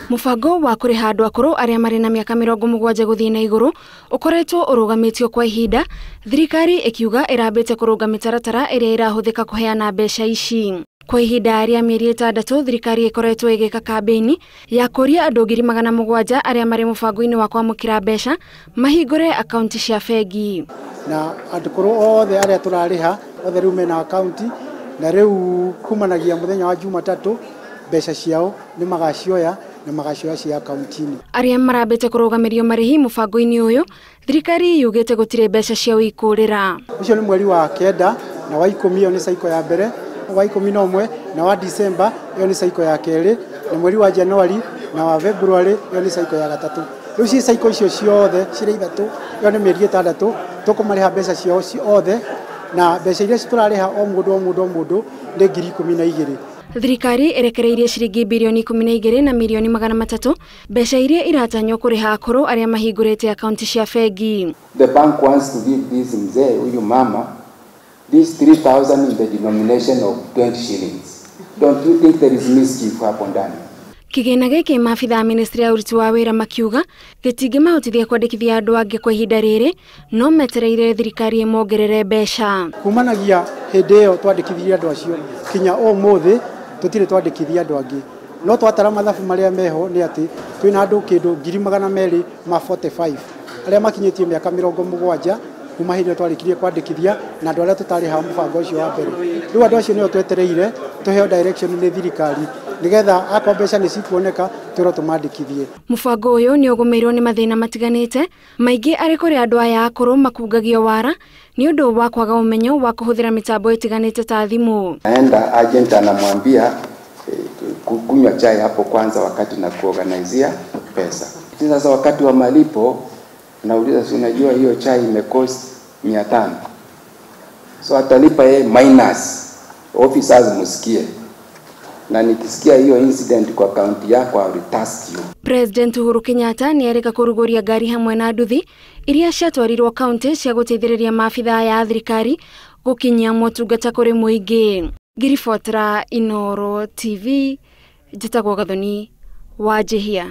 Mubango wa kuriha andu akuru aria mari na miaka 70 guthii na iguru ukoretwo urugamitio kwa ihinda. Thirikari ikiuga irambite kuruga mitaratara iria irahuthika kuheana mbeca ici. Kwa ihinda rĩa mieri 6 thirikari ikoretwo igika kambeni ya kuria andu 700,000 aria mari mubango-ini wa kwamukira mbeca mahingure akaunti cia bengi. Na andu kuru othe aria turariha othe riu mena akaunti na riu kumanagia muthenya wa Jumatatu mbeca ciao ni magacioya na magacioya cia akaunti-ini. Aria marambite kurugamirio marihi mubango-ini uyu thirikari yugite gutire mbeca cia wikurira. Ucio ni mweri wa 9 na wa 10 iyo ni saiko ya mbere, wa 11 na wa Disemba iyo ni saiko ya keri, na mweri wa Januari na wa February iyo ni saiko ya gatatu. Riu ci saiko icio ciothe cire ithatu iyo ni mieri 6 tukumariha mbeca ciao ciothe na mbeca iria turariha o mundu ni 12,000. Thirikari irirekegiriria ciringi mbirioni 12 na milioni 300 mbeca iria iratanywo kuriha akuru aria mahingurite akaunti cia bengi. The bank wants to give this mzee huyu mama this 3,000 in the denomination of 20 shillings. Don't you think there is mischief hapo ndani? Kigina giki maabitha ministry ya uruti wa wira makiuga gitingi mahotithia kwandikithia andu angi kwa ihinda riri no metereire thirikari imongerere mbeca. Kumanagia hindi iyo twandikithia andu acio kinya umuthi tutire twandikithia andu angi no twatara mathabu maria meho ni ati twina andu kindu 245 aria makinyitie miaka 70 kuma hindi twarikirie kwandikithia na andu aria tutariha mubango ucio wa mbere. Riu andu acio nio twetereire tuheo direction ni thirikari nigetha akwa mbeca ni cikuoneka twiro tumandikithie. Mubango uyu ni ugumirwo ni mathina matiganite maingi ari kuri andu aya akuru makungagio wara ni undu wa kwaga umenyo wa kuhuthira mitambo itiganite ta thimu. Aenda agent anamwambia kunywa chai hapo kwanza wakati na kuorganizia pesa. Sasa wakati wa malipo nauliza, si unajua hiyo chai imecost 500. So atalipa yeye minus officers musikie. Na nikisikia hiyo incident kwa account yako au task you. President Uhuru Kenyatta ni areka kuruguria ngari hamwe na nduthi iria ciatwarirwo kaunti cia guteithĩrĩria maabitha ya thirikari gukinyia motungata kuri muingi. Ngiribotera Inooro TV, njitagwo Gathoni wa Jehia.